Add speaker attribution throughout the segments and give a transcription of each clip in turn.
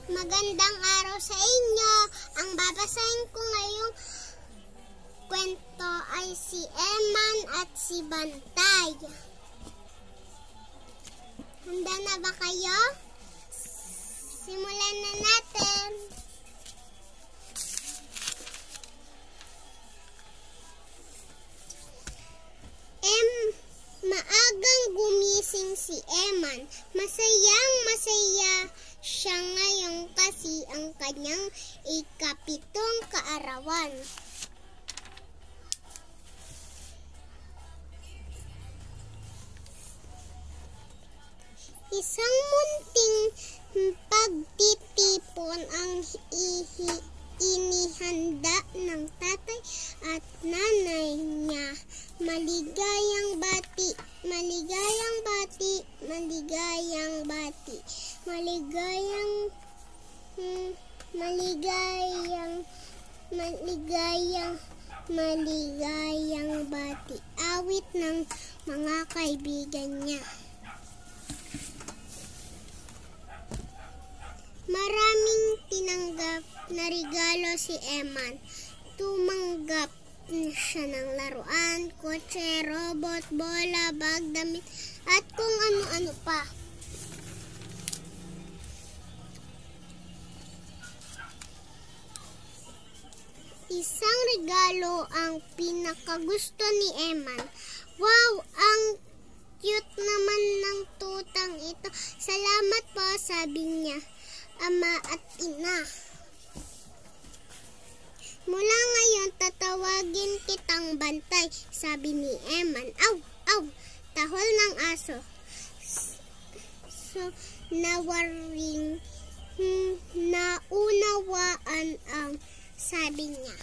Speaker 1: Magandang araw sa inyo. Ang babasahin ko ngayong kwento ay si Eman at si Bantay. Handa na ba kayo? Simulan na natin. Maagang gumising si Eman. Masayang masaya siya ngayon kasi ang kanyang ikapitong kaarawan. Isang munting pagtitipon ang inihanda ng tatay at nanay niya. Maligayang bati, maligayang bati, maligayang bati, maligayang bati. Awit ng mga kaibigan niya. Maraming tinanggap na regalo si Eman. Tumanggap siya ng laruan, kotse, robot, bola, bag, damit, at kung ano-ano pa. Isang regalo ang pinakagusto ni Eman. Wow! Ang cute naman ng tutang ito. Salamat po, sabi niya. Ama at ina. Mula ngayon, tatawagin kitang Bantay, sabi ni Eman. Aw! Aw! Tahol ng aso. So, naunawaan ang sabi niya.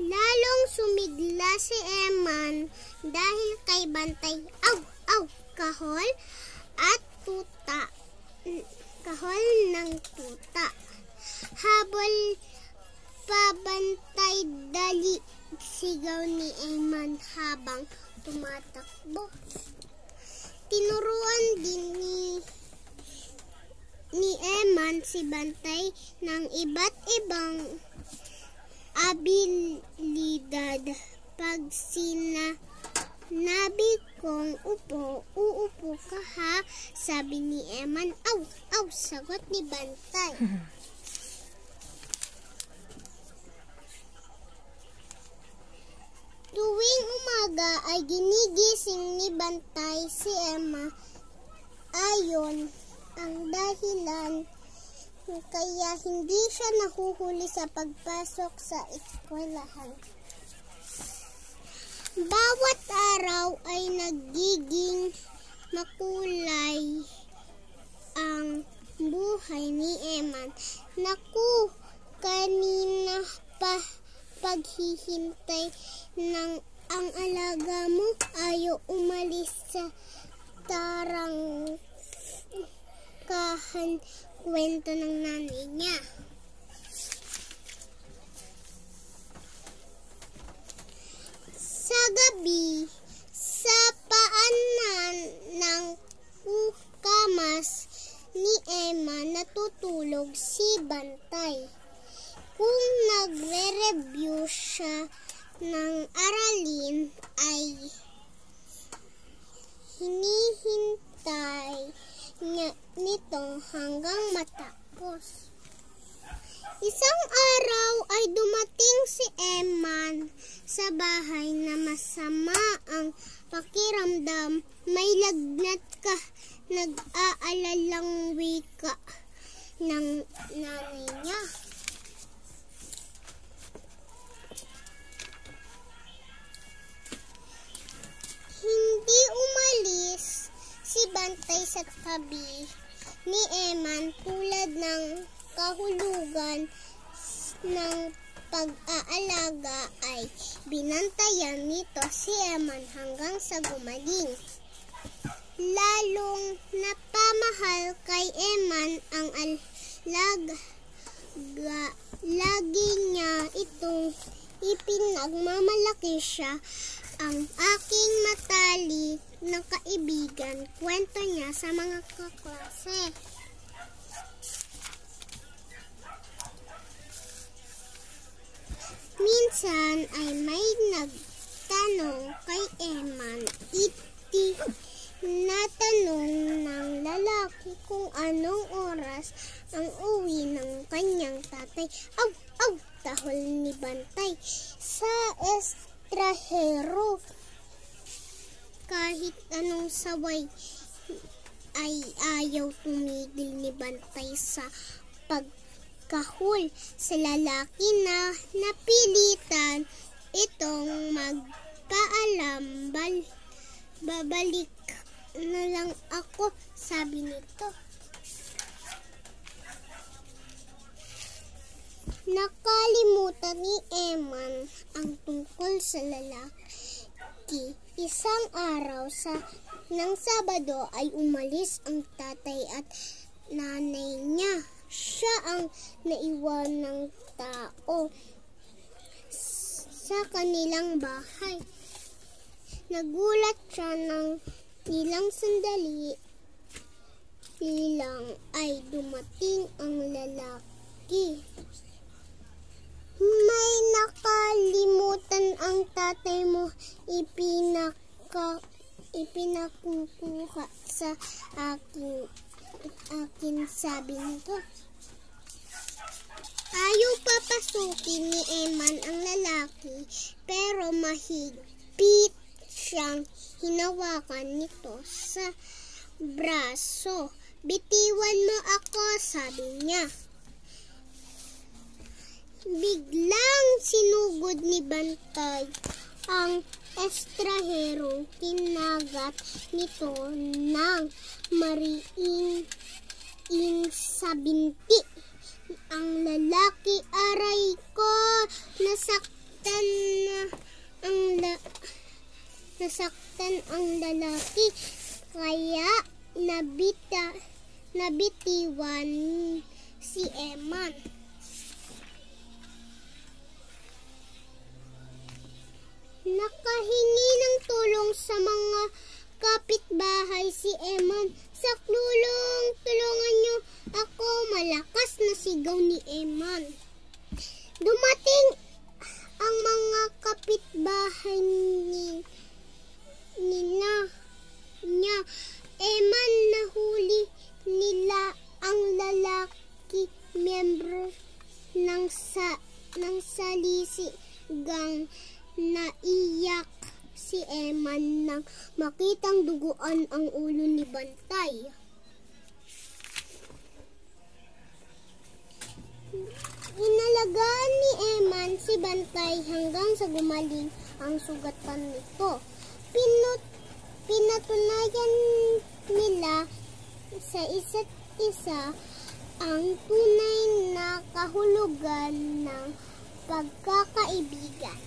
Speaker 1: Lalong sumigla si Eman dahil kay Bantay. Aw! Aw! Kahol at tuta. Kahol ng tuta. Habol pa Bantay, dali, sigaw ni Eman habang tumatakbo. Tinuruan din ni Eman si Bantay ng iba't ibang abilidad. Pag sinabi kong upo, uupo ka ha, sabi ni Eman. Aw! Aw! Sagot ni Bantay. Tuwing umaga ay ginigising ni Bantay si Emma. Ayon ang dahilan kaya hindi siya nahuhuli sa pagpasok sa eskwelahan. Bawat araw ay nagiging makulay ang buhay ni Eman. Naku, kanina pa paghihintay ng ang alaga mo, ayaw umalis sa tarangkahan, kwento ng nanay niya. Sa gabi, sa paanan ng kamas ni Emma, natutulog si Bantay. Kung nagre-review siya ng aralin, ay hinihintay niya nito hanggang matapos. Isang araw ay dumating si Eman sa bahay na masama ang pakiramdam. May lagnat ka, nag-aalalang wika ng nanay niya. Hindi umalis si Bantay sa tabi ni Eman tulad ng kahulugan ng pag-aalaga ay binantayan nito si Eman hanggang sa gumaling. Lalong napamahal kay Eman ang alaga. Lagi niya itong ipinagmamalaki siya ang aking matalik na kaibigan, kwento niya sa mga kaklase. Minsan ay may nagtanong kay Eman. Natanong ng lalaki kung anong oras ang uwi ng kanyang tatay. Aw! Aw! Tahol ni Bantay sa estrahero. Kahit anong saway ay ayaw tumigil ni Bantay sa pagkahol sa lalaki na napilitan itong magpaalam. Babalik na lang ako, sabi nito. Nakalimutan ni Eman ang tungkol sa lalaki. Isang araw ng Sabado ay umalis ang tatay at nanay niya. Siya ang naiwan ng tao sa kanilang bahay. Nagulat siya ng ilang sandali lang ay dumating ang lalaki. May nakalimutan ang tatay mo, ipinakukuha sa akin, sabi nito. Ayaw papasukin ni Eman ang lalaki, pero mahigpit siyang hinawakan nito sa braso. Bitiwan mo ako, sabi niya. Biglang sinugod ni Bantay ang estrahero. Kinagat nito ng mariin sa binti. Ang lalaki, aray ko, nasaktan ang lalaki, kaya nabitiwan si Eman. Nakahingi ng tulong sa mga kapitbahay si Eman. Saklulong, tulungan niyo ako, malakas na sigaw ni Eman. Dumating ang mga kapitbahay niya. Eman, nahuli nila ang lalaki, miyembro ng salisigang. Naiyak si Eman nang makitang duguan ang ulo ni Bantay. Inalagaan ni Eman si Bantay hanggang sa gumaling ang sugatan nito. Pinatunayan nila sa isa't isa ang tunay na kahulugan ng pagkakaibigan.